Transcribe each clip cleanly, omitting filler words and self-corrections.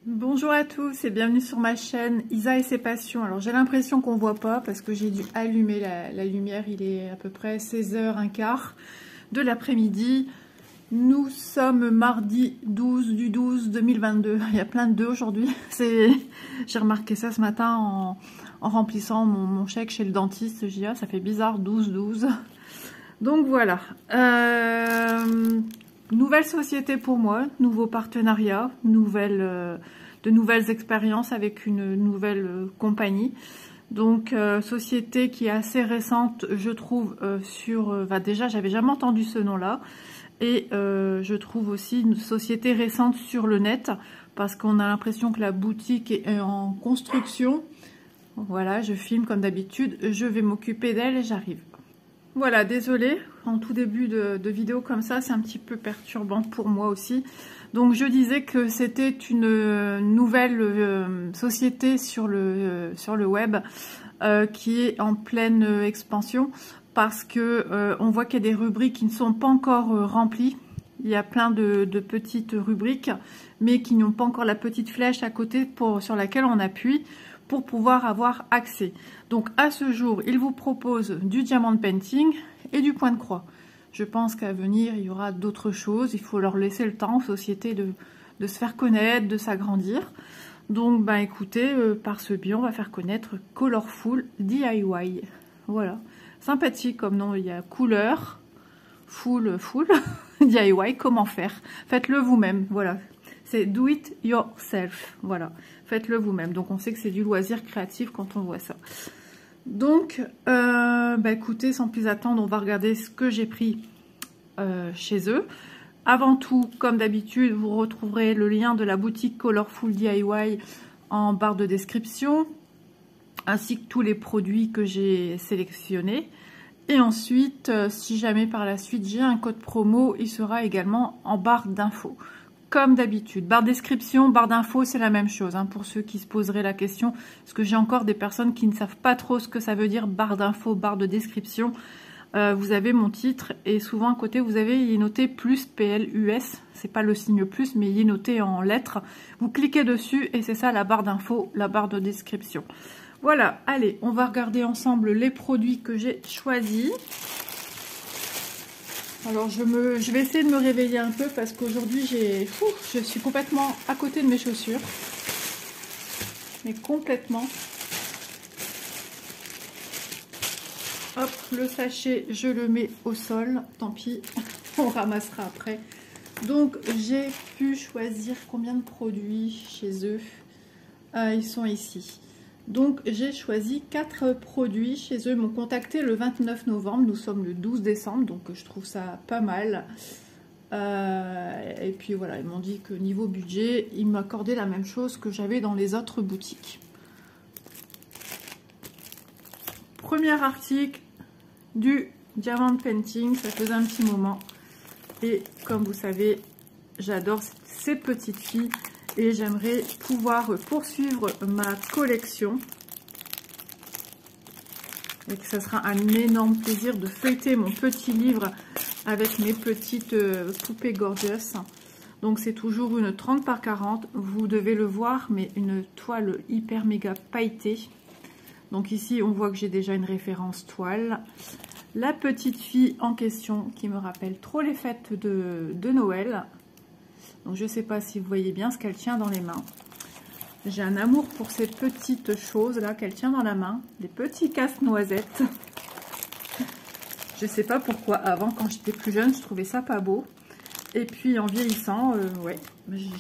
Bonjour à tous et bienvenue sur ma chaîne Isa et ses passions. Alors j'ai l'impression qu'on voit pas parce que j'ai dû allumer la lumière. Il est à peu près 16h15 de l'après-midi. Nous sommes mardi 12 du 12 2022. Il y a plein de 2 aujourd'hui. J'ai remarqué ça ce matin en remplissant mon chèque chez le dentiste. J'ai dit ah, ça fait bizarre 12-12. Donc voilà. Nouvelle société pour moi, nouveau partenariat, de nouvelles expériences avec une nouvelle compagnie. Donc société qui est assez récente, je trouve, déjà j'avais jamais entendu ce nom-là. Et je trouve aussi une société récente sur le net, parce qu'on a l'impression que la boutique est en construction. Voilà, je filme comme d'habitude, je vais m'occuper d'elle et j'arrive. Voilà, désolée, en tout début de vidéo comme ça, c'est un petit peu perturbant pour moi aussi. Donc je disais que c'était une nouvelle société sur le web qui est en pleine expansion parce que on voit qu'il y a des rubriques qui ne sont pas encore remplies. Il y a plein de petites rubriques, mais qui n'ont pas encore la petite flèche à côté sur laquelle on appuie pour pouvoir avoir accès. Donc à ce jour, il vous propose du diamond painting et du point de croix. Je pense qu'à venir, il y aura d'autres choses. Il faut leur laisser le temps aux sociétés de se faire connaître, de s'agrandir. Donc bah écoutez, par ce biais, on va faire connaître Colorful DIY. Voilà, sympathique comme nom, il y a couleur, full, DIY, comment faire. Faites-le vous-même, voilà. C'est do it yourself, voilà. Faites-le vous-même. Donc on sait que c'est du loisir créatif quand on voit ça. Donc, bah écoutez, sans plus attendre, on va regarder ce que j'ai pris chez eux. Avant tout, comme d'habitude, vous retrouverez le lien de la boutique Colorful DIY en barre de description, ainsi que tous les produits que j'ai sélectionnés. Et ensuite, si jamais par la suite j'ai un code promo, il sera également en barre d'infos. Comme d'habitude, barre description, barre d'infos, c'est la même chose, hein, pour ceux qui se poseraient la question, parce que j'ai encore des personnes qui ne savent pas trop ce que ça veut dire, barre d'infos, barre de description. Vous avez mon titre, et souvent à côté, vous avez, il est noté plus PLUS, c'est pas le signe plus, mais il est noté en lettres. Vous cliquez dessus, et c'est ça la barre d'infos, la barre de description. Voilà, allez, on va regarder ensemble les produits que j'ai choisis. Alors je vais essayer de me réveiller un peu parce qu'aujourd'hui je suis complètement à côté de mes chaussures. Mais complètement. Hop, le sachet, je le mets au sol. Tant pis, on ramassera après. Donc j'ai pu choisir combien de produits chez eux. Ils sont ici. Donc j'ai choisi 4 produits chez eux. Ils m'ont contacté le 29 novembre. Nous sommes le 12 décembre, donc je trouve ça pas mal. Et puis voilà, ils m'ont dit que niveau budget, ils m'accordaient la même chose que j'avais dans les autres boutiques. Premier article, du diamond painting. Ça faisait un petit moment. Et comme vous savez, j'adore ces petites filles. Et j'aimerais pouvoir poursuivre ma collection. Et que ça sera un énorme plaisir de feuilleter mon petit livre avec mes petites poupées gorgeous. Donc c'est toujours une 30 par 40. Vous devez le voir, mais une toile hyper méga pailletée. Donc ici, on voit que j'ai déjà une référence toile. La petite fille en question qui me rappelle trop les fêtes de Noël. Donc je ne sais pas si vous voyez bien ce qu'elle tient dans les mains. J'ai un amour pour ces petites choses là qu'elle tient dans la main. Des petits casse-noisettes. Je ne sais pas pourquoi avant, quand j'étais plus jeune, je trouvais ça pas beau. Et puis en vieillissant, ouais,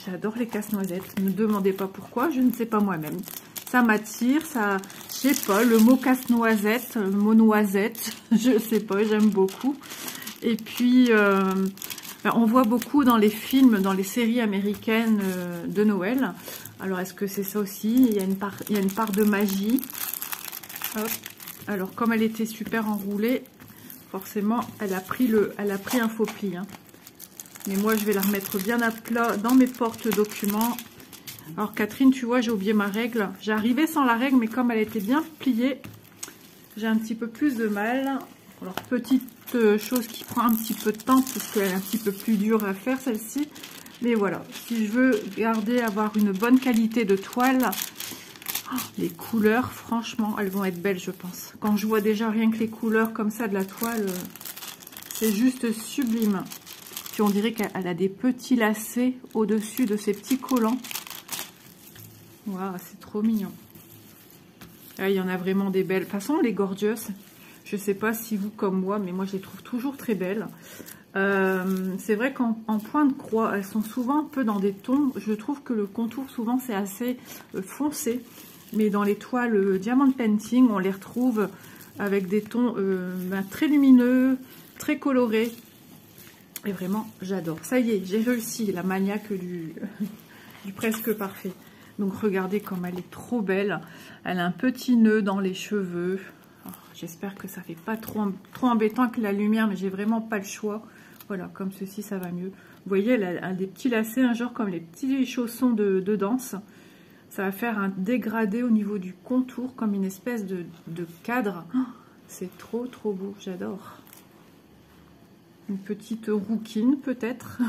j'adore les casse-noisettes. Ne me demandez pas pourquoi, je ne sais pas moi-même. Ça m'attire, ça, je sais pas, le mot casse-noisette, le mot noisette, je sais pas, j'aime beaucoup. Et puis... on voit beaucoup dans les films, dans les séries américaines de Noël. Alors, est-ce que c'est ça aussi? Il y a une part de magie. Hop. Alors, comme elle était super enroulée, forcément, elle a pris un faux pli. Hein. Mais moi, je vais la remettre bien à plat dans mes porte-documents. Alors, Catherine, tu vois, j'ai oublié ma règle. J'ai arrivé sans la règle, mais comme elle était bien pliée, j'ai un petit peu plus de mal. Alors, petite chose qui prend un petit peu de temps, parce qu'elle est un petit peu plus dure à faire, celle-ci. Mais voilà, si je veux garder, avoir une bonne qualité de toile, oh, les couleurs, franchement, elles vont être belles, je pense. Quand je vois déjà rien que les couleurs comme ça de la toile, c'est juste sublime. Puis on dirait qu'elle a des petits lacets au-dessus de ces petits collants. Waouh, c'est trop mignon. Là, il y en a vraiment des belles. De toute façon, les Gorgeous, je ne sais pas si vous comme moi, mais moi je les trouve toujours très belles. C'est vrai qu'en point de croix, elles sont souvent un peu dans des tons. Je trouve que le contour, souvent, c'est assez foncé. Mais dans les toiles Diamond Painting, on les retrouve avec des tons très lumineux, très colorés. Et vraiment, j'adore. Ça y est, j'ai réussi la maniaque du presque parfait. Donc, regardez comme elle est trop belle. Elle a un petit nœud dans les cheveux. J'espère que ça fait pas trop embêtant avec la lumière, mais j'ai vraiment pas le choix. Voilà, comme ceci, ça va mieux. Vous voyez, elle a des petits lacets, un genre comme les petits chaussons de danse. Ça va faire un dégradé au niveau du contour, comme une espèce de cadre. Oh, c'est trop, trop beau. J'adore. Une petite rouquine, peut-être.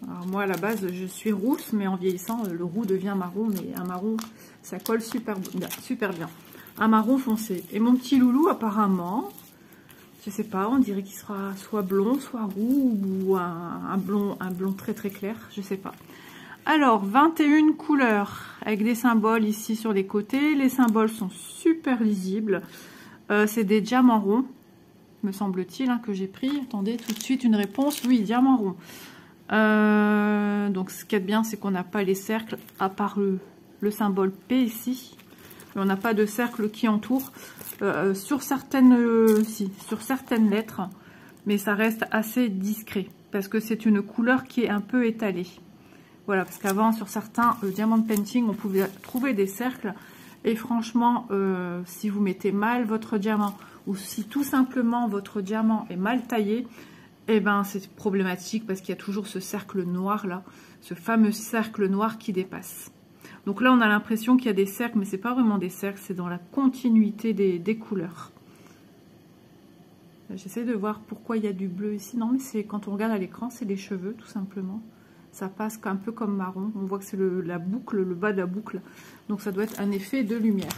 Alors moi, à la base, je suis rousse, mais en vieillissant, le roux devient marron. Mais un marron, ça colle super bien. Un marron foncé. Et mon petit loulou, apparemment, je sais pas, on dirait qu'il sera soit blond, soit roux, ou un blond très très clair, je sais pas. Alors, 21 couleurs, avec des symboles ici sur les côtés. Les symboles sont super lisibles. C'est des diamants ronds, me semble-t-il, hein, que j'ai pris. Attendez, tout de suite une réponse. Oui, diamant rond. Donc, ce qui est bien, c'est qu'on n'a pas les cercles, à part le symbole P ici. On n'a pas de cercle qui entoure. Sur certaines lettres, mais ça reste assez discret, parce que c'est une couleur qui est un peu étalée. Voilà, parce qu'avant, sur certains Diamond Painting, on pouvait trouver des cercles. Et franchement, si vous mettez mal votre diamant, ou si tout simplement votre diamant est mal taillé, eh ben c'est problématique parce qu'il y a toujours ce cercle noir là, ce fameux cercle noir qui dépasse. Donc là, on a l'impression qu'il y a des cercles, mais c'est pas vraiment des cercles, c'est dans la continuité des couleurs. J'essaie de voir pourquoi il y a du bleu ici. Non, mais c'est quand on regarde à l'écran, c'est les cheveux, tout simplement. Ça passe un peu comme marron. On voit que c'est la boucle, le bas de la boucle. Donc ça doit être un effet de lumière.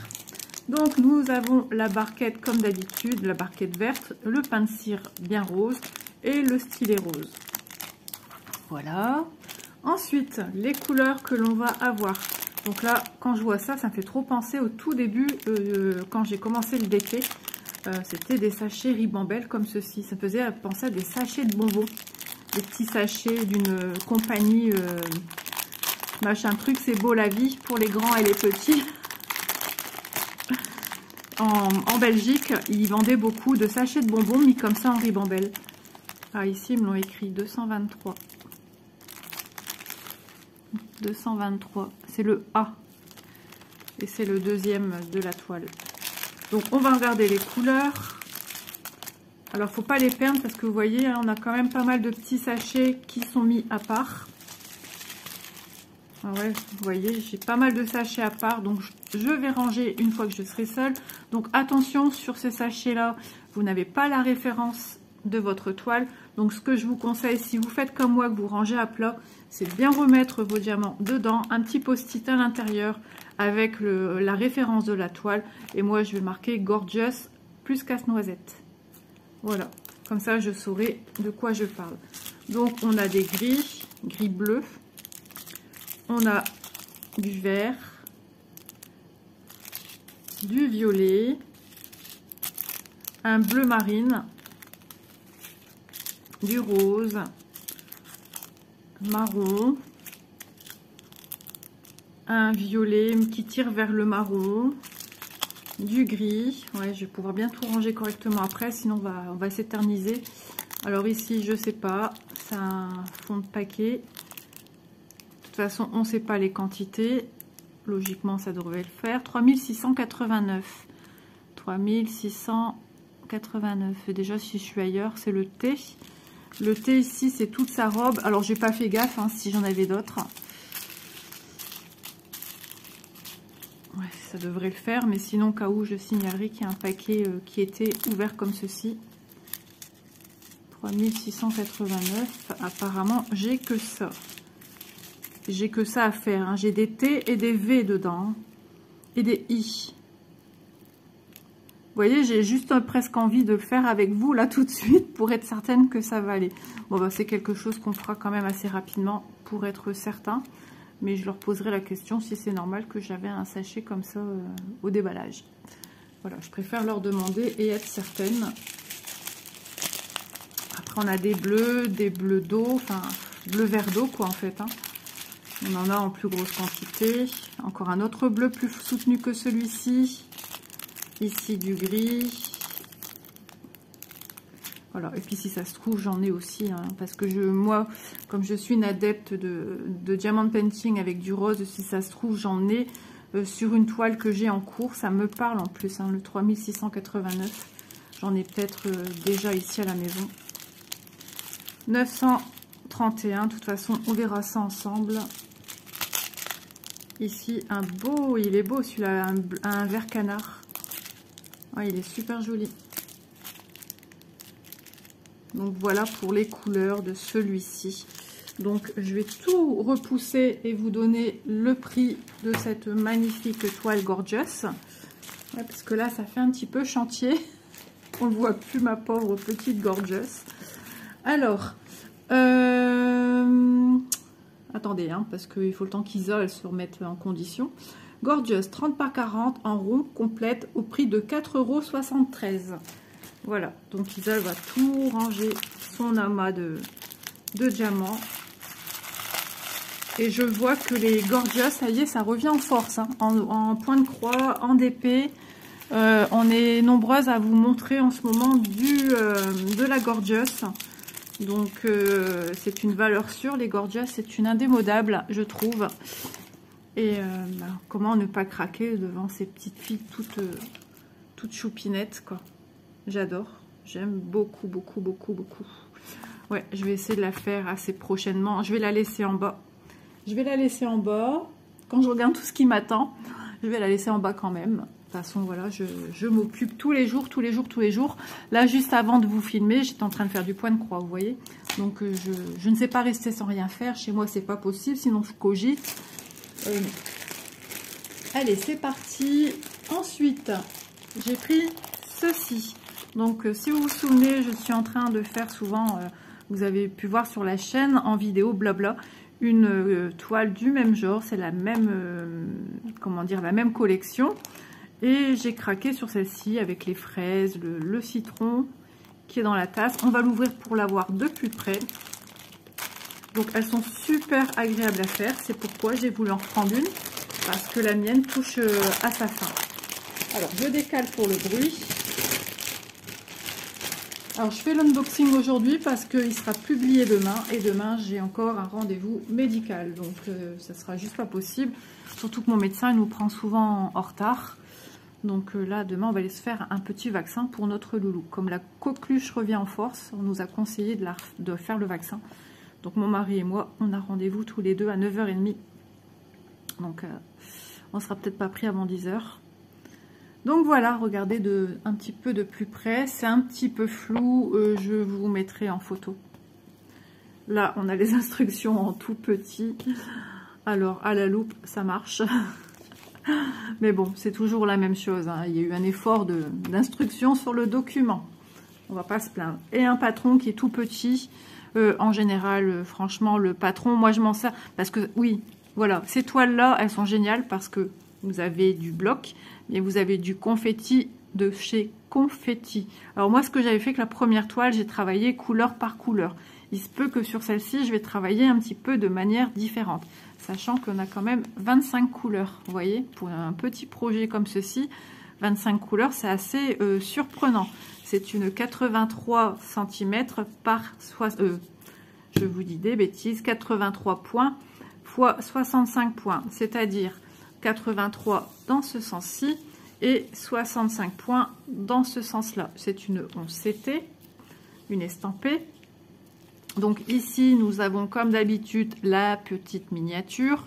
Donc nous avons la barquette comme d'habitude, la barquette verte, le pain de cire bien rose et le stylet rose. Voilà. Ensuite, les couleurs que l'on va avoir. Donc là, quand je vois ça, ça me fait trop penser au tout début, quand j'ai commencé le DP. C'était des sachets Ribambelle comme ceci. Ça me faisait penser à des sachets de bonbons. Des petits sachets d'une compagnie, machin truc, c'est beau la vie pour les grands et les petits. En Belgique, ils vendaient beaucoup de sachets de bonbons mis comme ça en Ribambelle. Ah, ici, ils me l'ont écrit 223. 223, c'est le A. Et c'est le deuxième de la toile. Donc, on va regarder les couleurs. Alors, faut pas les perdre parce que vous voyez, hein, on a quand même pas mal de petits sachets qui sont mis à part. Ah ouais, vous voyez, j'ai pas mal de sachets à part, donc je vais ranger une fois que je serai seule. Donc attention, sur ces sachets-là, vous n'avez pas la référence de votre toile. Donc ce que je vous conseille, si vous faites comme moi, que vous rangez à plat, c'est de bien remettre vos diamants dedans, un petit post-it à l'intérieur avec la référence de la toile. Et moi, je vais marquer Gorgeous plus casse-noisette. Voilà, comme ça, je saurai de quoi je parle. Donc on a des gris, gris bleu. On a du vert, du violet, un bleu marine, du rose, marron, un violet qui tire vers le marron, du gris. Ouais, je vais pouvoir bien tout ranger correctement après, sinon on va s'éterniser. Alors ici, je sais pas, c'est un fond de paquet. De toute façon, on ne sait pas les quantités. Logiquement, ça devrait le faire. 3689. 3689. Et déjà, si je suis ailleurs, c'est le thé. Le thé ici, c'est toute sa robe. Alors, j'ai pas fait gaffe hein, si j'en avais d'autres. Ouais, ça devrait le faire. Mais sinon, au cas où, je signalerai qu'il y a un paquet qui était ouvert comme ceci. 3689. Apparemment, j'ai que ça. J'ai que ça à faire. Hein. J'ai des T et des V dedans. Et des I. Vous voyez, j'ai juste presque envie de le faire avec vous là tout de suite pour être certaine que ça va aller. Bon, bah, c'est quelque chose qu'on fera quand même assez rapidement pour être certain. Mais je leur poserai la question si c'est normal que j'avais un sachet comme ça au déballage. Voilà, je préfère leur demander et être certaine. Après, on a des bleus d'eau, enfin, bleu vert d'eau quoi en fait. Hein. On en a en plus grosse quantité. Encore un autre bleu plus soutenu que celui-ci. Ici du gris. Voilà, et puis si ça se trouve, j'en ai aussi. Hein, parce que moi, comme je suis une adepte de diamond painting avec du rose, si ça se trouve, j'en ai sur une toile que j'ai en cours. Ça me parle en plus, hein, le 3689. J'en ai peut-être déjà ici à la maison. 931, de toute façon, on verra ça ensemble. Ici, un beau, il est beau celui-là, un vert canard. Ouais, il est super joli. Donc voilà pour les couleurs de celui-ci. Donc je vais tout repousser et vous donner le prix de cette magnifique toile Gorgeous. Ouais, parce que là, ça fait un petit peu chantier. On ne voit plus ma pauvre petite Gorgeous. Alors, attendez, hein, parce qu'il faut le temps qu'Isa se remette en condition. Gorgeous 30 par 40 en rond complète au prix de 4,73 €. Voilà, donc Isa va tout ranger son amas de diamants. Et je vois que les Gorgeous, ça y est, ça revient en force, hein, en point de croix, en DP. On est nombreuses à vous montrer en ce moment de la Gorgeous. Donc c'est une valeur sûre, les Gorgeous, c'est une indémodable, je trouve. Et comment ne pas craquer devant ces petites filles toutes choupinettes, quoi. J'adore, j'aime beaucoup, beaucoup, beaucoup, beaucoup. Ouais, je vais essayer de la faire assez prochainement. Je vais la laisser en bas. Je vais la laisser en bas. Quand je regarde tout ce qui m'attend, je vais la laisser en bas quand même. De toute façon, voilà, je m'occupe tous les jours, tous les jours, tous les jours. Là, juste avant de vous filmer, j'étais en train de faire du point de croix, vous voyez. Donc, je ne sais pas rester sans rien faire. Chez moi, c'est pas possible, sinon je cogite. Allez, c'est parti. Ensuite, j'ai pris ceci. Donc, si vous vous souvenez, je suis en train de faire souvent, vous avez pu voir sur la chaîne, en vidéo, blabla, une toile du même genre. C'est la même, comment dire, la même collection. Et j'ai craqué sur celle-ci avec les fraises, le citron qui est dans la tasse. On va l'ouvrir pour la voir de plus près. Donc, elles sont super agréables à faire. C'est pourquoi j'ai voulu en prendre une, parce que la mienne touche à sa fin. Alors, je décale pour le bruit. Alors, je fais l'unboxing aujourd'hui parce qu'il sera publié demain. Et demain, j'ai encore un rendez-vous médical. Donc, ça sera juste pas possible. Surtout que mon médecin, il nous prend souvent en retard. Donc là, demain, on va aller se faire un petit vaccin pour notre loulou. Comme la coqueluche revient en force, on nous a conseillé de faire le vaccin. Donc, mon mari et moi, on a rendez-vous tous les deux à 9 h 30. Donc, on ne sera peut-être pas pris avant 10 h. Donc, voilà, regardez un petit peu de plus près. C'est un petit peu flou. Je vous mettrai en photo. Là, on a les instructions en tout petit. Alors, à la loupe, ça marche. Mais bon, c'est toujours la même chose. Hein. Il y a eu un effort d'instruction sur le document. On va pas se plaindre. Et un patron qui est tout petit. En général, franchement, le patron, moi je m'en sers parce que, oui, voilà, ces toiles-là, elles sont géniales parce que vous avez du bloc, mais vous avez du confetti de chez Confetti. Alors moi, ce que j'avais fait que la première toile, j'ai travaillé couleur par couleur. Il se peut que sur celle-ci, je vais travailler un petit peu de manière différente, sachant qu'on a quand même 25 couleurs. Vous voyez, pour un petit projet comme ceci, 25 couleurs, c'est assez surprenant. C'est une 83 cm par... je vous dis des bêtises, 83 points fois 65 points, c'est-à-dire 83 dans ce sens-ci et 65 points dans ce sens-là. C'est une 11 CT, une estampée. Donc ici, nous avons comme d'habitude la petite miniature,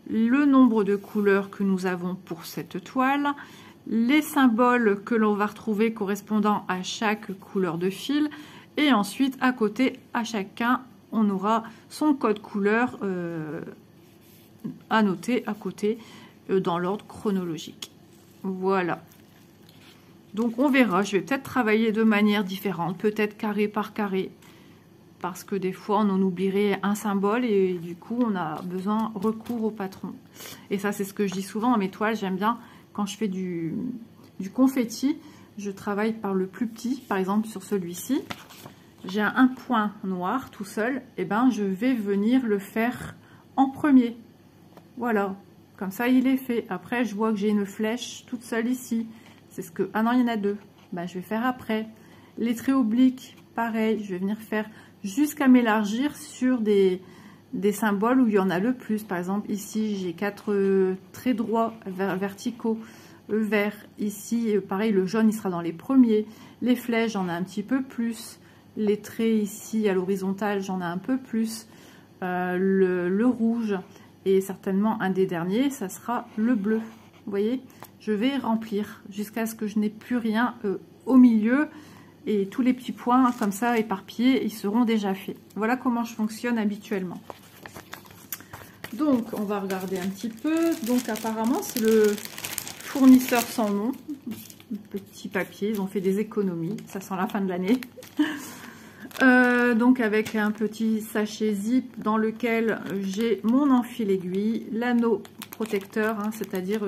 le nombre de couleurs que nous avons pour cette toile, les symboles que l'on va retrouver correspondant à chaque couleur de fil Et ensuite, à côté, à chacun, on aura son code couleur à noter à côté dans l'ordre chronologique. Voilà. Donc on verra, je vais peut-être travailler de manière différente, peut-être carré par carré, parce que des fois on en oublierait un symbole et du coup on a besoin recours au patron. Et ça c'est ce que je dis souvent dans mes toiles, j'aime bien quand je fais du confetti, je travaille par le plus petit, par exemple sur celui-ci, j'ai un point noir tout seul, et ben je vais venir le faire en premier. Voilà, comme ça il est fait. Après je vois que j'ai une flèche toute seule ici. C'est ce que... Ah non, il y en a deux. Bah, je vais faire après. Les traits obliques, pareil. Je vais venir faire jusqu'à m'élargir sur des symboles où il y en a le plus. Par exemple, ici, j'ai 4 traits droits verticaux. Vert. Ici, pareil, le jaune, il sera dans les premiers. Les flèches, j'en ai un petit peu plus. Les traits ici, à l'horizontale, j'en ai un peu plus. Le rouge. Et certainement, un des derniers, ça sera le bleu. Vous voyez, je vais remplir jusqu'à ce que je n'ai plus rien au milieu et tous les petits points comme ça éparpillés, ils seront déjà faits. Voilà comment je fonctionne habituellement. Donc, on va regarder un petit peu. Donc, apparemment, c'est le fournisseur sans nom. Petit papier, ils ont fait des économies. Ça sent la fin de l'année. Donc, avec un petit sachet zip dans lequel j'ai mon enfil aiguille, l'anneau protecteur, hein, c'est-à-dire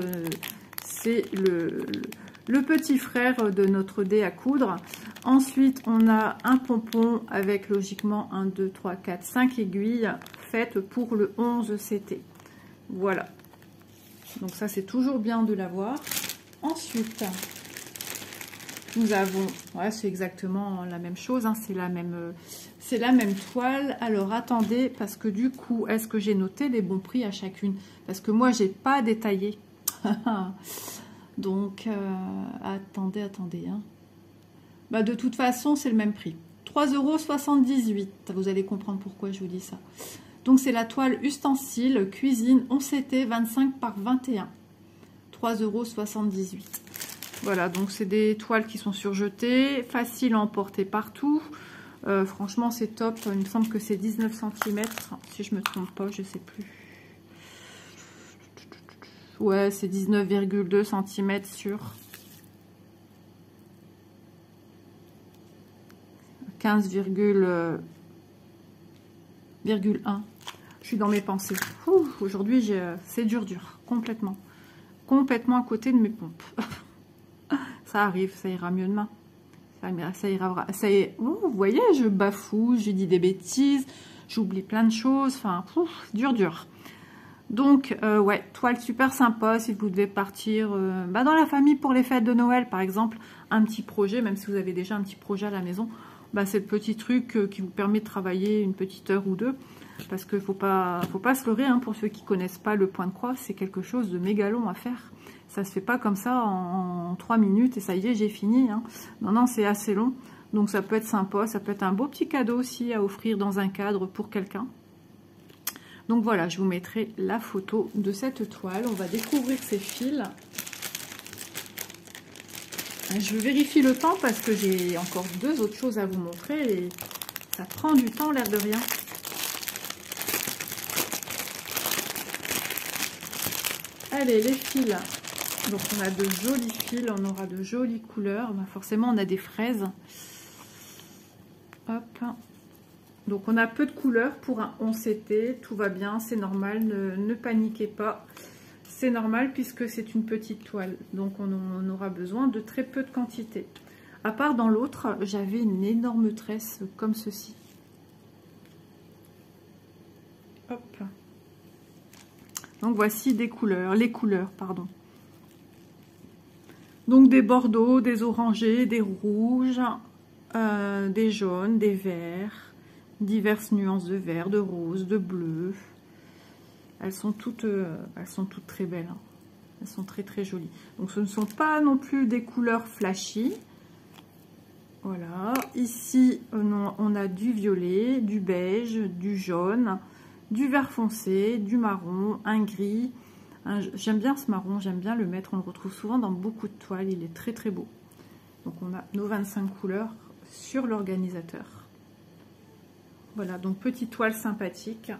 c'est le petit frère de notre dé à coudre. Ensuite, on a un pompon avec logiquement 1, 2, 3, 4, 5 aiguilles faites pour le 11 CT. Voilà. Donc ça, c'est toujours bien de l'avoir. Ensuite, nous avons, ouais, c'est exactement la même chose, hein, c'est la même toile. Alors attendez, parce que du coup, est-ce que j'ai noté les bons prix à chacune? Parce que moi, j'ai pas détaillé. Donc, attendez. Hein. Bah, de toute façon, c'est le même prix. 3,78 €. Vous allez comprendre pourquoi je vous dis ça. Donc, c'est la toile ustensile cuisine 11 CT 25 par 21. 3,78 €. Voilà, donc c'est des toiles qui sont surjetées, faciles à emporter partout. Franchement, c'est top. Il me semble que c'est 19 cm, si je ne me trompe pas, je ne sais plus. Ouais, c'est 19,2 cm sur 15,1. Je suis dans mes pensées. Aujourd'hui, c'est dur, complètement. Complètement à côté de mes pompes. Ça arrive, ça ira mieux demain. Ça ira. Vous voyez, je bafoue, j'ai dit des bêtises, j'oublie plein de choses. Enfin, dur. Donc, ouais, toile super sympa si vous devez partir dans la famille pour les fêtes de Noël, par exemple. Un petit projet, même si vous avez déjà un petit projet à la maison, c'est le petit truc qui vous permet de travailler une petite heure ou deux. Parce qu'il ne faut pas se leurrer, hein, pour ceux qui ne connaissent pas le point de croix, c'est quelque chose de méga long à faire. Ça se fait pas comme ça en 3 minutes et ça y est, j'ai fini. Hein. Non, c'est assez long. Donc ça peut être sympa, ça peut être un beau petit cadeau aussi à offrir dans un cadre pour quelqu'un. Donc voilà, je vous mettrai la photo de cette toile. On va découvrir ces fils. Je vérifie le temps parce que j'ai encore 2 autres choses à vous montrer et ça prend du temps, l'air de rien. Allez, les fils. Donc on a de jolis fils, on aura de jolies couleurs. Forcément, on a des fraises. Hop. Donc on a peu de couleurs pour un 11 CT. Tout va bien, c'est normal. Ne paniquez pas. C'est normal puisque c'est une petite toile. Donc on aura besoin de très peu de quantité. À part dans l'autre, j'avais une énorme tresse comme ceci. Hop. Donc voici des couleurs, les couleurs, pardon. Donc des bordeaux, des orangés, des rouges, des jaunes, des verts, diverses nuances de vert, de rose, de bleu. Elles sont toutes très belles. Hein. Elles sont très très jolies. Donc ce ne sont pas non plus des couleurs flashy. Voilà. Ici on a du violet, du beige, du jaune, du vert foncé, du marron, un gris. J'aime bien ce marron, j'aime bien le mettre. On le retrouve souvent dans beaucoup de toiles. Il est très très beau. Donc on a nos 25 couleurs sur l'organisateur. Voilà, donc petite toile sympathique.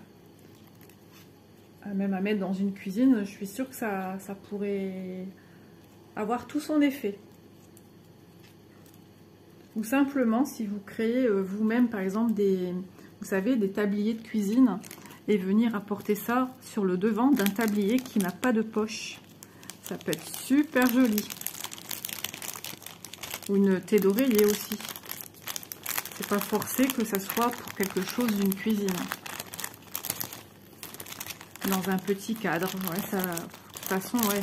Même à mettre dans une cuisine, je suis sûre que ça pourrait avoir tout son effet. Ou simplement, si vous créez vous-même, par exemple, vous savez, des tabliers de cuisine, et venir apporter ça sur le devant d'un tablier qui n'a pas de poche. Ça peut être super joli. Ou une thé d'oreiller aussi. C'est pas forcé que ça soit pour quelque chose d'une cuisine. Dans un petit cadre. Ouais, ça, de toute façon, ouais.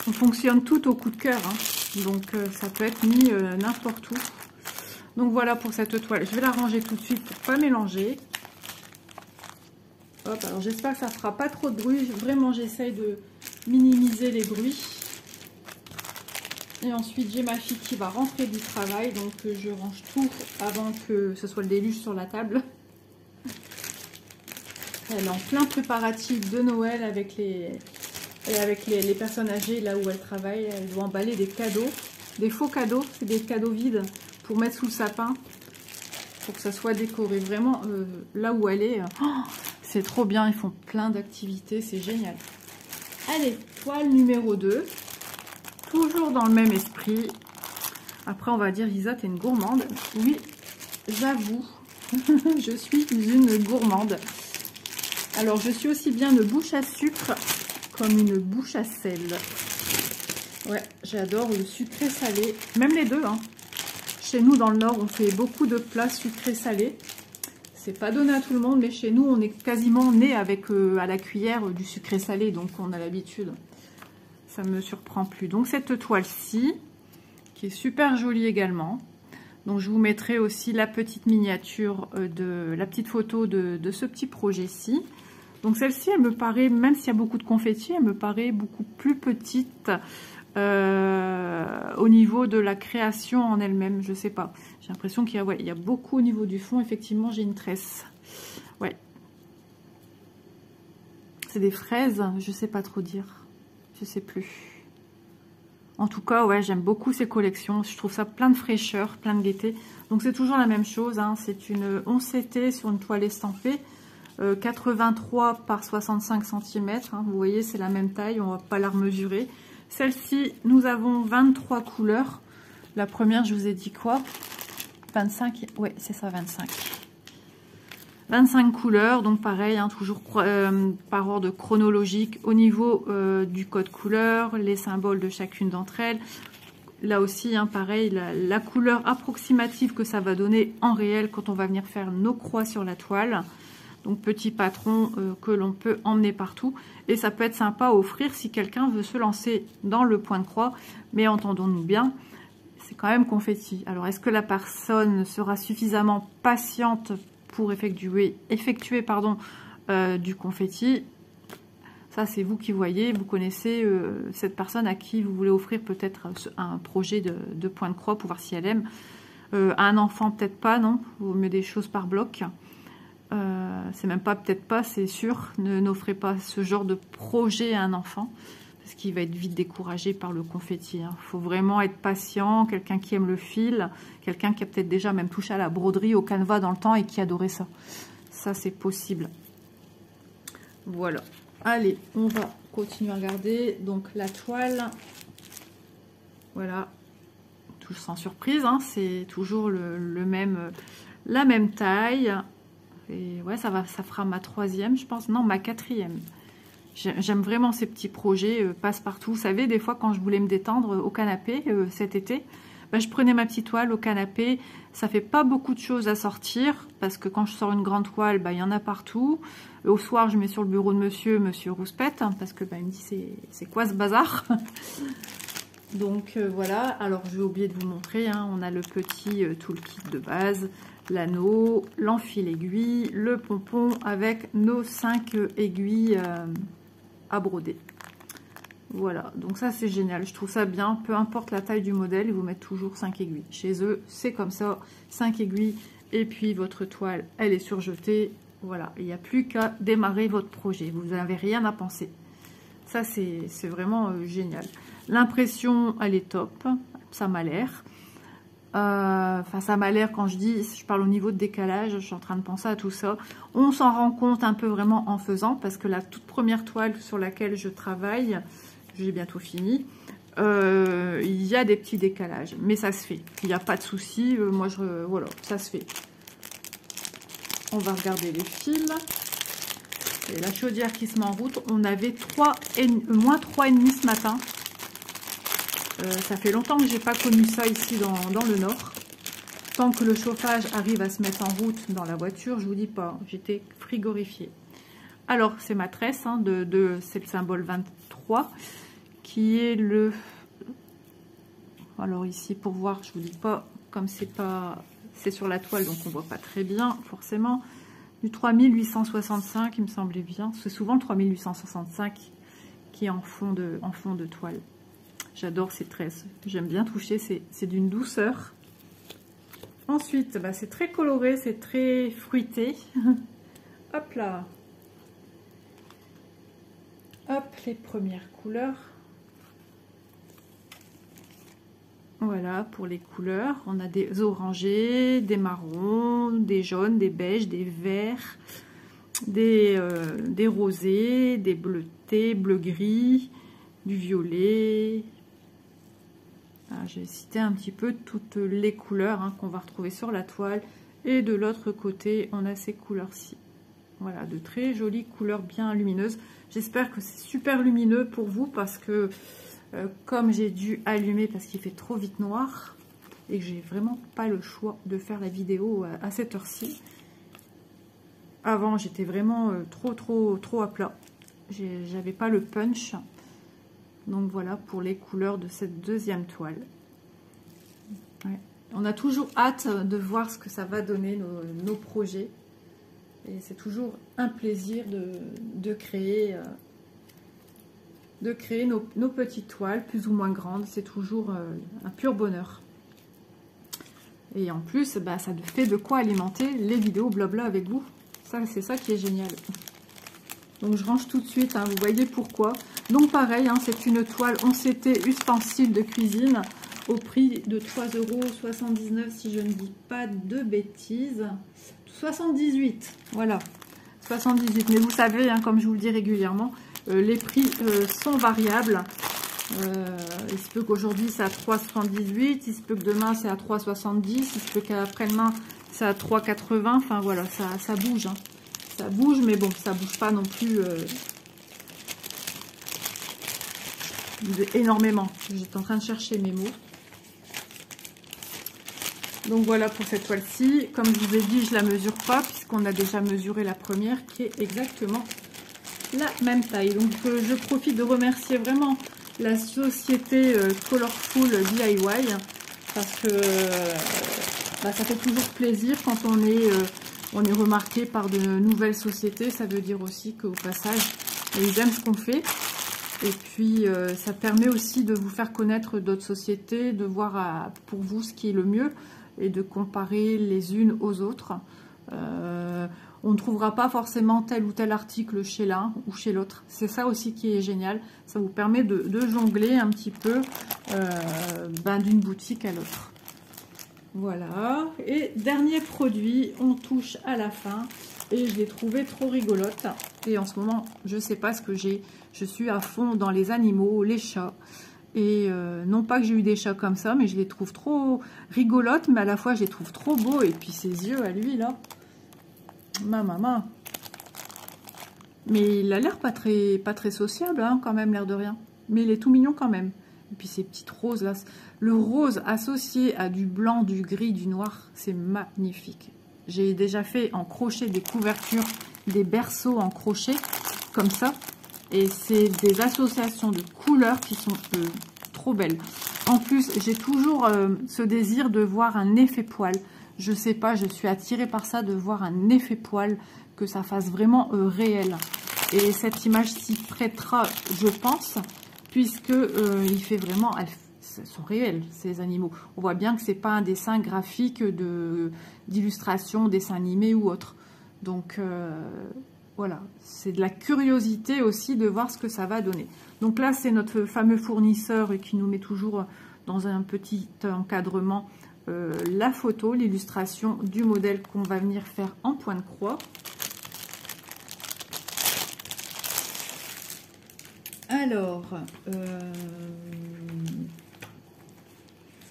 On fonctionne tout au coup de cœur. Hein. Donc, ça peut être mis n'importe où. Donc, voilà pour cette toile. Je vais la ranger tout de suite pour pas mélanger. Hop, alors j'espère que ça fera pas trop de bruit. Vraiment, j'essaye de minimiser les bruits. Et ensuite, j'ai ma fille qui va rentrer du travail. Donc, je range tout avant que ce soit le déluge sur la table. Elle est en plein préparatif de Noël avec les personnes âgées là où elle travaille. Elle doit emballer des cadeaux, des faux cadeaux, c'est des cadeaux vides pour mettre sous le sapin, pour que ça soit décoré. Vraiment, là où elle est, c'est trop bien, ils font plein d'activités, c'est génial. Allez, toile numéro 2, toujours dans le même esprit. Après, on va dire, Lisa, t'es une gourmande. Oui, j'avoue, je suis une gourmande. Alors, je suis aussi bien une bouche à sucre comme une bouche à sel. Ouais, j'adore le sucré salé. Même les deux, hein. Chez nous, dans le Nord, on fait beaucoup de plats sucrés salés. C'est pas donné à tout le monde, mais chez nous, on est quasiment né avec à la cuillère du sucré salé. Donc, on a l'habitude. Ça me surprend plus. Donc, cette toile-ci, qui est super jolie également. Donc, je vous mettrai aussi la petite miniature, la petite photo de ce petit projet-ci. Donc celle-ci, elle me paraît, même s'il y a beaucoup de confettis, elle me paraît beaucoup plus petite au niveau de la création en elle-même. Je sais pas. J'ai l'impression qu'il y a beaucoup au niveau du fond. Effectivement, j'ai une tresse. Ouais. C'est des fraises, je sais pas trop dire. Je sais plus. En tout cas, ouais, j'aime beaucoup ces collections. Je trouve ça plein de fraîcheur, plein de gaieté. Donc c'est toujours la même chose. Hein. C'est une 11 CT sur une toile estampée. 83 par 65 cm, hein, vous voyez c'est la même taille, on va pas la remesurer. Celle-ci, nous avons 23 couleurs. La première, je vous ai dit quoi? 25, ouais c'est ça, 25. 25 couleurs, donc pareil, hein, toujours par ordre chronologique au niveau du code couleur, les symboles de chacune d'entre elles. Là aussi, hein, pareil, la couleur approximative que ça va donner en réel quand on va venir faire nos croix sur la toile. Donc petit patron que l'on peut emmener partout. Et ça peut être sympa à offrir si quelqu'un veut se lancer dans le point de croix. Mais entendons-nous bien, c'est quand même confetti. Alors est-ce que la personne sera suffisamment patiente pour effectuer du confetti? Ça c'est vous qui voyez. Vous connaissez cette personne à qui vous voulez offrir peut-être un projet de point de croix pour voir si elle aime. À un enfant peut-être pas, non? Il vaut mieux des choses par bloc. C'est même pas peut-être pas, c'est sûr, n'offrez pas ce genre de projet à un enfant parce qu'il va être vite découragé par le confetti. Il faut vraiment être patient, quelqu'un qui aime le fil, quelqu'un qui a peut-être déjà même touché à la broderie, au canevas dans le temps et qui adorait ça. Ça c'est possible. Voilà. Allez, on va continuer à regarder. Donc la toile, voilà, tout sans surprise, hein, c'est toujours la même taille. Et ouais, ça fera ma 3e, je pense. Non, ma 4e. J'aime vraiment ces petits projets passe-partout. Vous savez, des fois, quand je voulais me détendre au canapé cet été, ben, je prenais ma petite toile au canapé. Ça fait pas beaucoup de choses à sortir parce que quand je sors une grande toile, ben, y en a partout. Au soir, je mets sur le bureau de monsieur Rouspette, hein, parce que ben, il me dit c'est quoi ce bazar? Donc voilà. Alors, je vais oublier de vous montrer. Hein, on a le petit toolkit de base. L'anneau, l'enfil aiguille, le pompon avec nos 5 aiguilles à broder. Voilà, donc ça c'est génial, je trouve ça bien, peu importe la taille du modèle, ils vous mettent toujours 5 aiguilles. Chez eux, c'est comme ça, 5 aiguilles, et puis votre toile, elle est surjetée. Voilà, il n'y a plus qu'à démarrer votre projet, vous n'avez rien à penser. Ça c'est vraiment génial. L'impression, elle est top, ça m'a l'air. Enfin, ça m'a l'air, quand je parle au niveau de décalage, je suis en train de penser à tout ça. On s'en rend compte un peu vraiment en faisant, parce que la toute première toile sur laquelle je travaille, j'ai bientôt fini, il y a des petits décalages, mais ça se fait. Il n'y a pas de souci. Voilà, ça se fait. On va regarder les fils. Et la chaudière qui se met en route. On avait moins 3,5 ce matin. Ça fait longtemps que j'ai pas connu ça ici dans le nord. Tant que le chauffage arrive à se mettre en route dans la voiture, je vous dis pas, j'étais frigorifiée. Alors, c'est ma tresse, hein, c'est le symbole 23, qui est le... Alors ici, pour voir, je vous dis pas, comme c'est sur la toile, donc on voit pas très bien, forcément. Du 3865, il me semblait bien. C'est souvent le 3865 qui est en fond de toile. J'adore ces tresses. J'aime bien toucher, c'est d'une douceur. Ensuite, bah, c'est très coloré, c'est très fruité. Hop là. Hop, les premières couleurs. Voilà, pour les couleurs, on a des orangés, des marrons, des jaunes, des beiges, des verts, des rosés, des bleutés, bleu-gris, du violet. J'ai cité un petit peu toutes les couleurs qu'on va retrouver sur la toile. Et de l'autre côté, on a ces couleurs-ci. Voilà, de très jolies couleurs bien lumineuses. J'espère que c'est super lumineux pour vous parce que... comme j'ai dû allumer parce qu'il fait trop vite noir et que j'ai vraiment pas le choix de faire la vidéo à cette heure-ci. Avant, j'étais vraiment trop à plat. J'avais pas le punch. Donc voilà pour les couleurs de cette deuxième toile. Ouais. On a toujours hâte de voir ce que ça va donner nos projets. Et c'est toujours un plaisir de créer... nos petites toiles plus ou moins grandes, c'est toujours un pur bonheur. Et en plus, bah, ça fait de quoi alimenter les vidéos blabla avec vous. C'est ça qui est génial. Donc je range tout de suite, vous voyez pourquoi. Donc pareil, c'est une toile 11CT ustensile de cuisine au prix de 3,79 € si je ne dis pas de bêtises. 78, voilà. 78, mais vous savez, comme je vous le dis régulièrement, les prix sont variables. Il se peut qu'aujourd'hui c'est à 3,78, il se peut que demain c'est à 3,70, il se peut qu'après-demain c'est à 3,80. Enfin voilà, ça bouge. Ça bouge, mais bon, ça bouge pas non plus énormément. J'étais en train de chercher mes mots. Donc voilà pour cette toile-ci. Comme je vous ai dit, je la mesure pas puisqu'on a déjà mesuré la première qui est exactement la même taille. Donc je profite de remercier vraiment la société Colorful DIY parce que ça fait toujours plaisir quand on est remarqué par de nouvelles sociétés. Ça veut dire aussi qu'au passage ils aiment ce qu'on fait et puis ça permet aussi de vous faire connaître d'autres sociétés, de voir pour vous ce qui est le mieux et de comparer les unes aux autres. On ne trouvera pas forcément tel ou tel article chez l'un ou chez l'autre. C'est ça aussi qui est génial. Ça vous permet de jongler un petit peu d'une boutique à l'autre. Voilà. Et dernier produit, on touche à la fin. Et je l'ai trouvé trop rigolote. Et en ce moment, je ne sais pas ce que j'ai. Je suis à fond dans les animaux, les chats. Et non pas que j'ai eu des chats comme ça, mais je les trouve trop rigolotes. Mais à la fois, je les trouve trop beaux. Et puis ses yeux à lui, là. Ma maman. Mais il a l'air pas très sociable, quand même, l'air de rien. Mais il est tout mignon quand même. Et puis ces petites roses là. Le rose associé à du blanc, du gris, du noir, c'est magnifique. J'ai déjà fait en crochet des couvertures, des berceaux en crochet, comme ça. Et c'est des associations de couleurs qui sont trop belles. En plus, j'ai toujours ce désir de voir un effet poil. Je sais pas, je suis attirée par ça, de voir un effet poil, que ça fasse vraiment réel. Et cette image s'y prêtera, je pense, puisque il fait vraiment, elles sont réels ces animaux. On voit bien que c'est pas un dessin graphique d'illustration, dessin animé ou autre. Donc voilà, c'est de la curiosité aussi de voir ce que ça va donner. Donc là, c'est notre fameux fournisseur qui nous met toujours dans un petit encadrement la photo, l'illustration du modèle qu'on va venir faire en point de croix. Alors,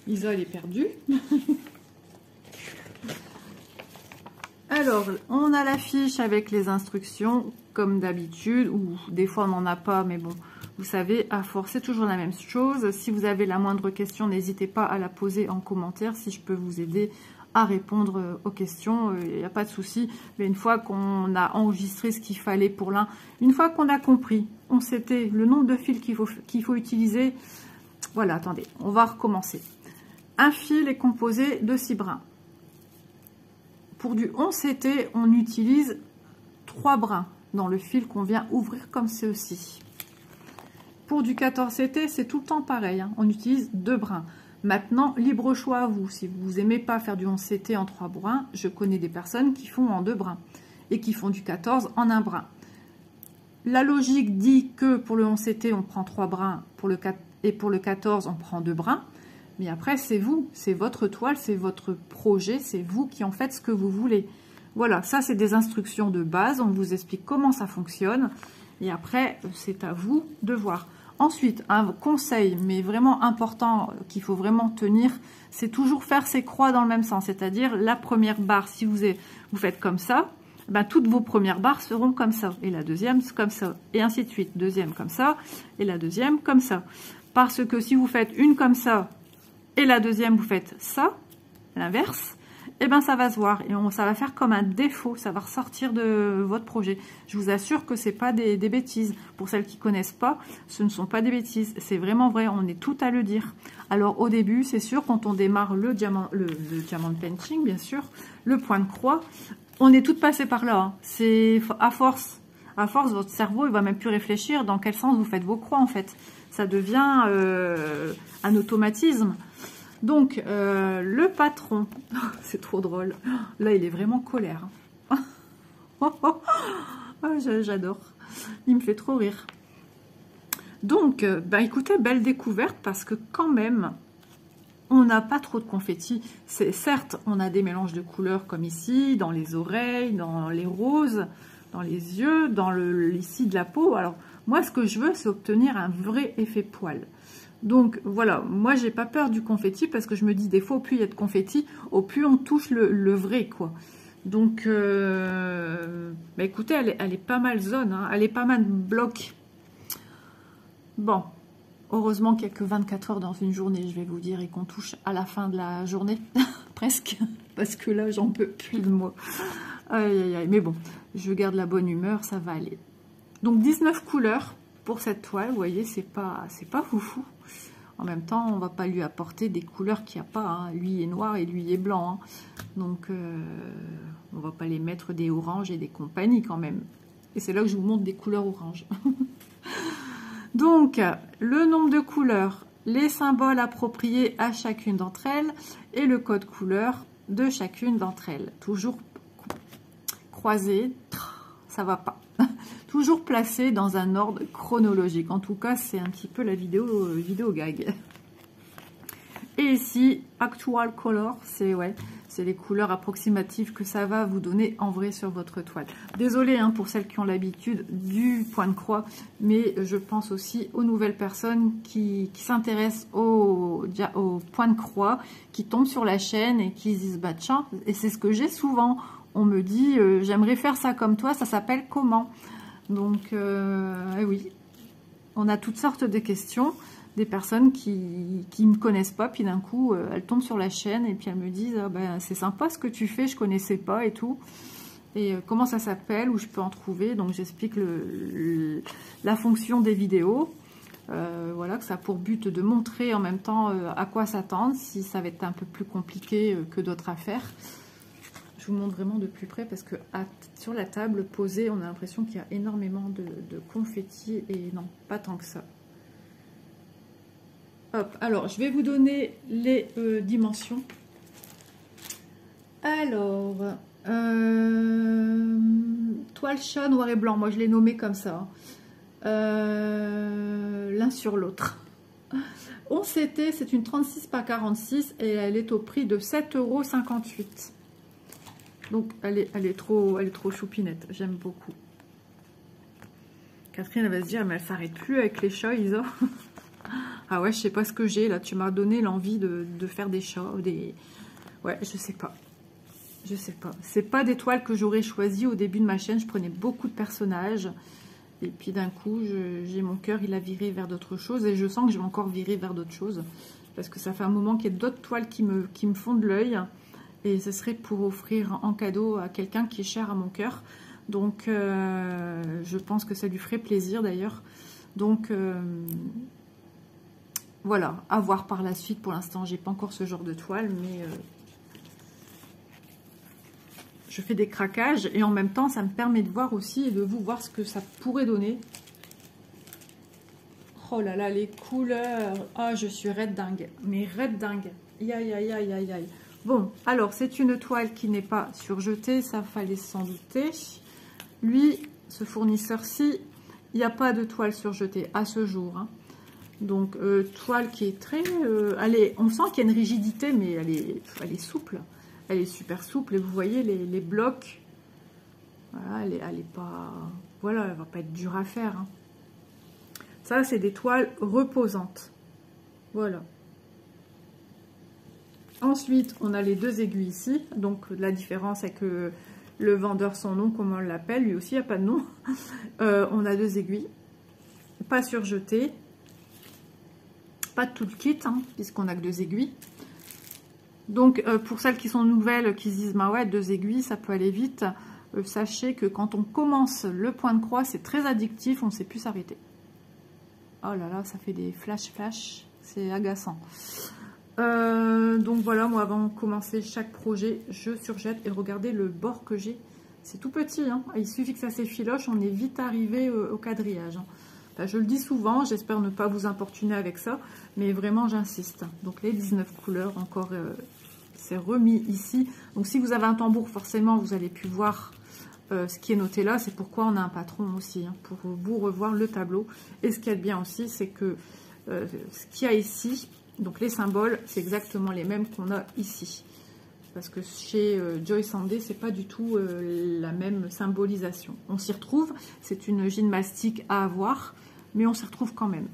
Isa, elle est perdue. Alors, on a la fiche avec les instructions, comme d'habitude, ou des fois on n'en a pas, mais bon, vous savez, à force, c'est toujours la même chose. Si vous avez la moindre question, n'hésitez pas à la poser en commentaire, si je peux vous aider à répondre aux questions, il n'y a pas de souci. Mais une fois qu'on a enregistré ce qu'il fallait pour l'un, une fois qu'on a compris, on s'était le nombre de fils qu'il faut utiliser, voilà, attendez, on va recommencer. Un fil est composé de 6 brins. Pour du 11 CT, on utilise 3 brins dans le fil qu'on vient ouvrir comme ceci. Pour du 14 CT, c'est tout le temps pareil, hein, on utilise 2 brins. Maintenant, libre choix à vous. Si vous n'aimez pas faire du 11 CT en 3 brins, je connais des personnes qui font en 2 brins et qui font du 14 en 1 brin. La logique dit que pour le 11 CT, on prend 3 brins et pour le 14, on prend 2 brins. Mais après, c'est vous, c'est votre toile, c'est votre projet, c'est vous qui en faites ce que vous voulez. Voilà, ça c'est des instructions de base, on vous explique comment ça fonctionne. Et après, c'est à vous de voir. Ensuite, un conseil, mais vraiment important, qu'il faut vraiment tenir, c'est toujours faire ses croix dans le même sens. C'est-à-dire, la première barre, si vous faites comme ça, ben, toutes vos premières barres seront comme ça. Et la deuxième, comme ça. Et ainsi de suite. Deuxième comme ça, et la deuxième comme ça. Parce que si vous faites une comme ça, et la deuxième, vous faites ça, l'inverse, et ben ça va se voir. Et ça va faire comme un défaut, ça va ressortir de votre projet. Je vous assure que ce n'est pas des bêtises. Pour celles qui ne connaissent pas, ce ne sont pas des bêtises. C'est vraiment vrai, on est tout à le dire. Alors au début, c'est sûr, quand on démarre le diamant painting, bien sûr, le point de croix, on est toutes passées par là. Hein. C'est à force, votre cerveau, il va même plus réfléchir dans quel sens vous faites vos croix en fait. Ça devient un automatisme. Donc, le patron, c'est trop drôle. Là, il est vraiment colère. J'adore. Il me fait trop rire. Donc, bah, écoutez, belle découverte parce que quand même, on n'a pas trop de confettis. Certes, on a des mélanges de couleurs comme ici, dans les oreilles, dans les roses, dans les yeux, ici de la peau. Alors, moi, ce que je veux, c'est obtenir un vrai effet poil. Donc voilà, moi j'ai pas peur du confetti parce que je me dis des fois au plus il y a de confetti, au plus on touche le vrai quoi. Donc bah écoutez, elle est pas mal zone, hein, elle est pas mal bloc. Bon, heureusement qu'il n'y a que 24 heures dans une journée, je vais vous dire, et qu'on touche à la fin de la journée, presque, parce que là j'en peux plus de moi. Aïe aïe aïe, mais bon, je garde la bonne humeur, ça va aller. Donc 19 couleurs. Pour cette toile, vous voyez, c'est pas foufou. En même temps, on va pas lui apporter des couleurs qu'il n'y a pas. Hein. Lui est noir et lui est blanc. Hein. Donc, on va pas les mettre des oranges et des compagnies quand même. Et c'est là que je vous montre des couleurs oranges. Donc, le nombre de couleurs, les symboles appropriés à chacune d'entre elles et le code couleur de chacune d'entre elles. Toujours croisé, ça va pas. Toujours placé dans un ordre chronologique. En tout cas, c'est un petit peu la vidéo gag. Et ici, Actual Color, c'est les couleurs approximatives que ça va vous donner en vrai sur votre toile. Désolée hein, pour celles qui ont l'habitude du point de croix, mais je pense aussi aux nouvelles personnes qui s'intéressent au point de croix, qui tombent sur la chaîne et qui se disent, bah tiens, et c'est ce que j'ai souvent. On me dit, j'aimerais faire ça comme toi, ça s'appelle comment ? Donc, oui, on a toutes sortes de questions, des personnes qui ne me connaissent pas, puis d'un coup, elles tombent sur la chaîne et puis elles me disent, ah, ben, c'est sympa ce que tu fais, je connaissais pas et tout. Et comment ça s'appelle, où je peux en trouver. Donc, j'explique la fonction des vidéos. Voilà, que ça a pour but de montrer en même temps à quoi s'attendre, si ça va être un peu plus compliqué que d'autres affaires. Je vous montre vraiment de plus près parce que sur la table posée, on a l'impression qu'il y a énormément de confettis et non, pas tant que ça. Hop, alors je vais vous donner les dimensions. Alors, toile chat noir et blanc, moi je l'ai nommé comme ça. L'un sur l'autre. On s'était, c'est une 36 par 46 et elle est au prix de 7,58 €. Donc elle est trop choupinette, j'aime beaucoup. Catherine, elle va se dire, mais elle s'arrête plus avec les chats, Isa. Ah ouais, je sais pas ce que j'ai là, tu m'as donné l'envie de faire des chats, des... Ouais, je sais pas. Je sais pas. C'est pas des toiles que j'aurais choisies au début de ma chaîne, je prenais beaucoup de personnages. Et puis d'un coup, j'ai mon cœur, il a viré vers d'autres choses. Et je sens que je vais encore virer vers d'autres choses. Parce que ça fait un moment qu'il y a d'autres toiles qui me font de l'œil. Et ce serait pour offrir en cadeau à quelqu'un qui est cher à mon cœur. Donc, je pense que ça lui ferait plaisir d'ailleurs. Donc, voilà, à voir par la suite. Pour l'instant, j'ai pas encore ce genre de toile, mais je fais des craquages. Et en même temps, ça me permet de voir aussi et de vous voir ce que ça pourrait donner. Oh là là, les couleurs. Ah, je suis raide dingue. Mais raide dingue. Aïe, aïe, aïe, aïe, aïe, aïe. Bon, alors, c'est une toile qui n'est pas surjetée. Ça fallait s'en douter. Lui, ce fournisseur-ci, il n'y a pas de toile surjetée à ce jour. Hein. Donc, toile qui est très... on sent qu'il y a une rigidité, mais elle est souple. Elle est super souple. Et vous voyez, les blocs... Voilà, elle est pas... Voilà, elle va pas être dure à faire. Hein. Ça, c'est des toiles reposantes. Voilà. Ensuite, on a les deux aiguilles ici. Donc, la différence, c'est que le vendeur, son nom, comment on l'appelle, lui aussi, il n'y a pas de nom. On a deux aiguilles. Pas surjetées. Pas tout le kit, hein, puisqu'on n'a que deux aiguilles. Donc, pour celles qui sont nouvelles, qui se disent, bah ouais, deux aiguilles, ça peut aller vite. Sachez que quand on commence le point de croix, c'est très addictif, on ne sait plus s'arrêter. Oh là là, ça fait des flash, c'est agaçant. Donc voilà, moi avant de commencer chaque projet, je surjette et regardez le bord que j'ai. C'est tout petit, hein. Il suffit que ça s'effiloche, on est vite arrivé au quadrillage. Hein. Enfin, je le dis souvent, j'espère ne pas vous importuner avec ça, mais vraiment j'insiste. Donc les 19 couleurs, encore, c'est remis ici. Donc si vous avez un tambour, forcément, vous allez pu voir ce qui est noté là. C'est pourquoi on a un patron aussi, hein, pour vous revoir le tableau. Et ce qu'il y a de bien aussi, c'est que ce qu'il y a ici... Donc les symboles, c'est exactement les mêmes qu'on a ici. Parce que chez Joyce Sandé, c'est pas du tout la même symbolisation. On s'y retrouve, c'est une gymnastique à avoir, mais on s'y retrouve quand même.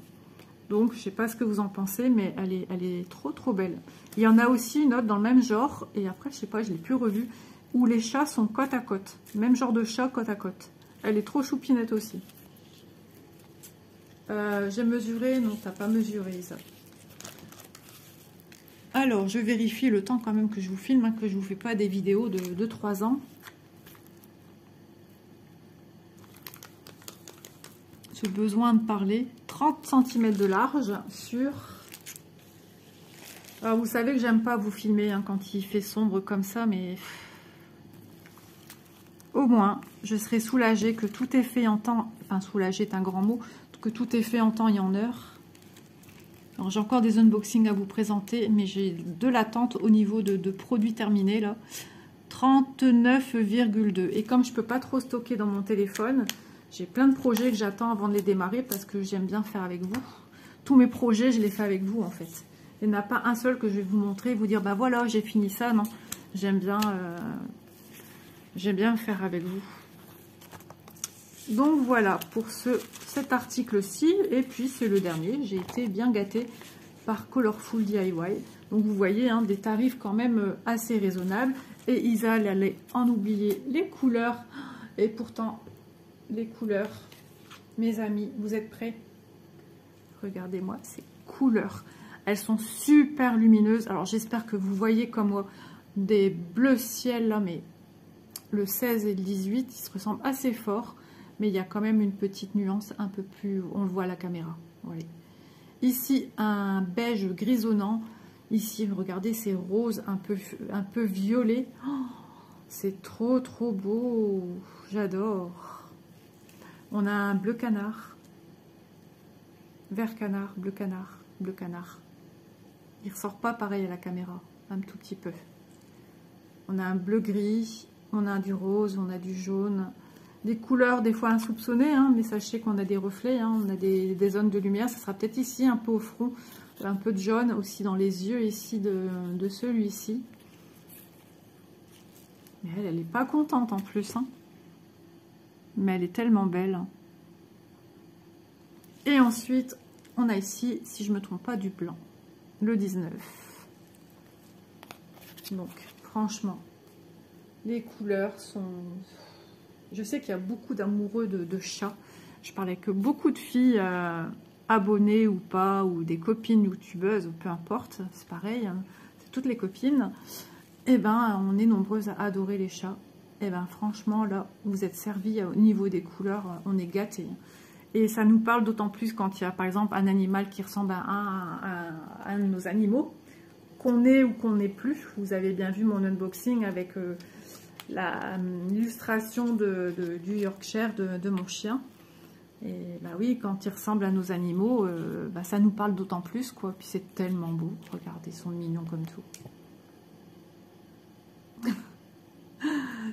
Donc je sais pas ce que vous en pensez, mais elle est trop belle. Il y en a aussi une autre dans le même genre, et après je sais pas, je l'ai plus revue, où les chats sont côte à côte. Même genre de chat côte à côte. Elle est trop choupinette aussi. J'ai mesuré, non t'as pas mesuré ça. Alors, je vérifie le temps quand même que je vous filme, hein, que je ne vous fais pas des vidéos de 3 ans. J'ai besoin de parler. 30 cm de large sur... Alors, vous savez que j'aime pas vous filmer hein, quand il fait sombre comme ça, mais... Au moins, je serai soulagée que tout est fait en temps... Enfin, soulagée est un grand mot. Que tout est fait en temps et en heure. Alors j'ai encore des unboxings à vous présenter, mais j'ai de l'attente au niveau de produits terminés là. 39,2. Et comme je peux pas trop stocker dans mon téléphone, j'ai plein de projets que j'attends avant de les démarrer parce que j'aime bien faire avec vous. Tous mes projets, je les fais avec vous en fait. Il n'y en a pas un seul que je vais vous montrer, vous dire bah voilà, j'ai fini ça. Non, j'aime bien faire avec vous. Donc voilà pour cet article-ci. Et puis c'est le dernier. J'ai été bien gâtée par Colorful DIY. Donc vous voyez hein, des tarifs quand même assez raisonnables. Et Isa elle allait en oublier les couleurs. Et pourtant les couleurs, mes amis, vous êtes prêts? Regardez-moi ces couleurs. Elles sont super lumineuses. Alors j'espère que vous voyez comme moi des bleus ciel là. Mais le 16 et le 18 ils se ressemblent assez fort. Mais il y a quand même une petite nuance un peu plus... On le voit à la caméra. Ouais. Ici, un beige grisonnant. Ici, regardez, c'est rose un peu violet. Oh, c'est trop beau. J'adore. On a un bleu canard. Vert canard, bleu canard, bleu canard. Il ne ressort pas pareil à la caméra. Un tout petit peu. On a un bleu gris. On a du rose, on a du jaune... des couleurs des fois insoupçonnées, hein, mais sachez qu'on a des reflets, hein, on a des zones de lumière. Ça sera peut-être ici un peu au front, un peu de jaune aussi dans les yeux ici de celui-ci. Mais elle n'est pas contente en plus, hein. Mais elle est tellement belle. Et ensuite, on a ici, si je ne me trompe pas, du blanc, le 19. Donc, franchement, les couleurs sont... Je sais qu'il y a beaucoup d'amoureux de chats. Je parlais avec beaucoup de filles abonnées ou pas, ou des copines youtubeuses, ou peu importe, c'est pareil, hein, c'est toutes les copines. Et ben, on est nombreuses à adorer les chats. Et ben, franchement, là, vous êtes servis au niveau des couleurs, on est gâtés. Et ça nous parle d'autant plus quand il y a, par exemple, un animal qui ressemble à un de nos animaux, qu'on ait ou qu'on n'ait plus. Vous avez bien vu mon unboxing avec l'illustration du Yorkshire de mon chien. Et bah oui, quand il ressemble à nos animaux, bah ça nous parle d'autant plus, quoi. Puis c'est tellement beau. Regardez, ils sont mignons comme tout.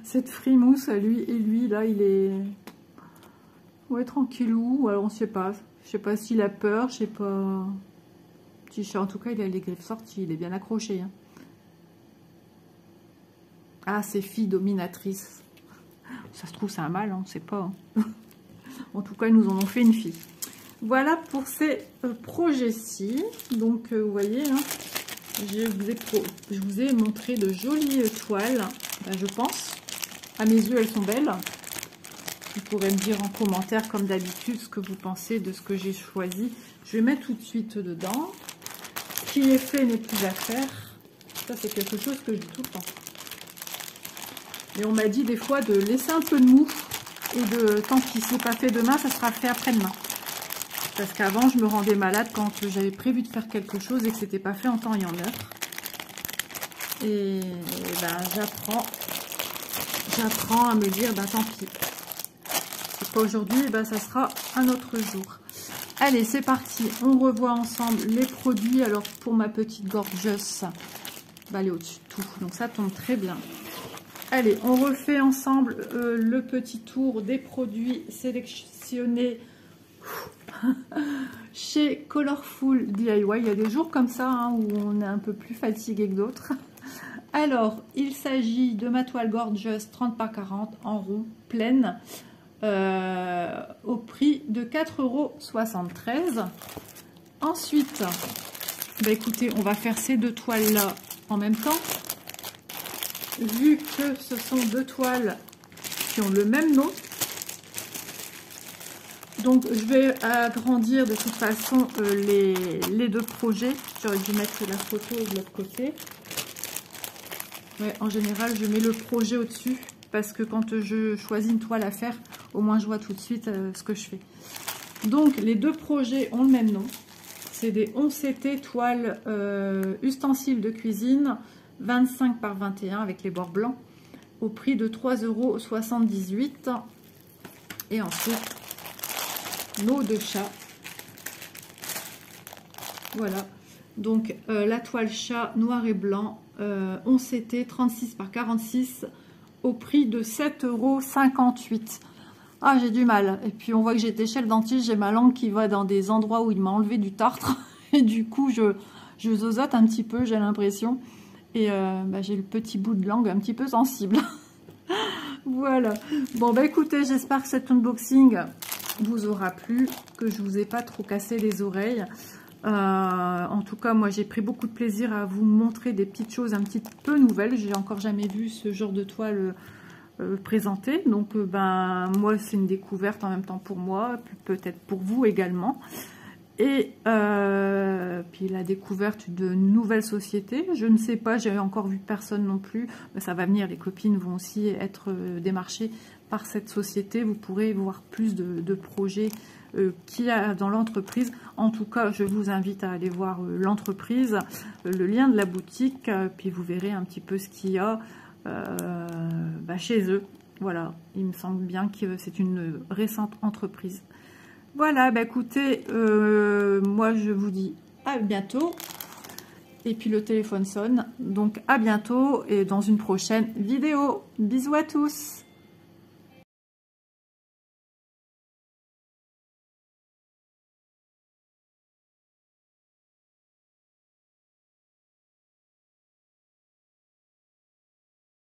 Cette frimousse, lui, là, il est... Ouais, tranquillou. Alors, on sait pas. Je sais pas s'il a peur, je sais pas... Petit chat, en tout cas, il a les griffes sorties. Il est bien accroché, hein. Ah, ces filles dominatrices. Ça se trouve, c'est un mâle, hein, on ne sait pas. Hein. En tout cas, ils nous en ont fait une fille. Voilà pour ces projets-ci. Donc, vous voyez, hein, je vous ai montré de jolies toiles, ben, je pense. À mes yeux, elles sont belles. Vous pourrez me dire en commentaire, comme d'habitude, ce que vous pensez de ce que j'ai choisi. Je vais mettre tout de suite dedans. Ce qui est fait n'est plus à faire. Ça, c'est quelque chose que je dis tout le temps. Et on m'a dit des fois de laisser un peu de mou. Et de tant qu'il ne s'est pas fait demain, ça sera fait après-demain. Parce qu'avant, je me rendais malade quand j'avais prévu de faire quelque chose et que c'était pas fait en temps et en heure. Et ben, j'apprends à me dire, ben tant pis. C'est pas aujourd'hui, ben, ça sera un autre jour. Allez, c'est parti. On revoit ensemble les produits. Alors, pour ma petite gorgeuse, ben, elle est au-dessus de tout. Donc, ça tombe très bien. Allez, on refait ensemble le petit tour des produits sélectionnés chez Colorful DIY. Il y a des jours comme ça, hein, où on est un peu plus fatigué que d'autres. Alors, il s'agit de ma toile Gorgeous 30 par 40 en rond, pleine, au prix de 4,73 €. Ensuite, bah écoutez, on va faire ces deux toiles-là en même temps. Vu que ce sont deux toiles qui ont le même nom, donc je vais agrandir de toute façon les deux projets. J'aurais dû mettre la photo de l'autre côté. Ouais, en général, je mets le projet au-dessus parce que quand je choisis une toile à faire, au moins je vois tout de suite ce que je fais. Donc les deux projets ont le même nom. C'est des 11 CT toiles ustensiles de cuisine 25 par 21 avec les bords blancs au prix de 3,78 €. Et ensuite, nos deux chats. Voilà. Donc, la toile chat noir et blanc, 11 CT 36 par 46 au prix de 7,58 €. Ah, j'ai du mal. Et puis, on voit que j'étais chez le dentiste. J'ai ma langue qui va dans des endroits où il m'a enlevé du tartre. Et du coup, je zozote un petit peu, j'ai l'impression. Et bah, j'ai le petit bout de langue un petit peu sensible. Voilà. Bon, bah écoutez, j'espère que cet unboxing vous aura plu, que je vous ai pas trop cassé les oreilles. En tout cas, moi, j'ai pris beaucoup de plaisir à vous montrer des petites choses un petit peu nouvelles. J'ai encore jamais vu ce genre de toile présentée. Donc, ben, moi, c'est une découverte en même temps pour moi, peut-être pour vous également. Et puis la découverte de nouvelles sociétés, je ne sais pas, j'ai encore vu personne non plus, mais ça va venir, les copines vont aussi être démarchées par cette société, vous pourrez voir plus de projets qu'il y a dans l'entreprise. En tout cas, je vous invite à aller voir l'entreprise, le lien de la boutique, puis vous verrez un petit peu ce qu'il y a bah, chez eux. Voilà, il me semble bien que c'est une récente entreprise. Voilà, bah écoutez, moi je vous dis à bientôt. Et puis le téléphone sonne. Donc à bientôt et dans une prochaine vidéo. Bisous à tous.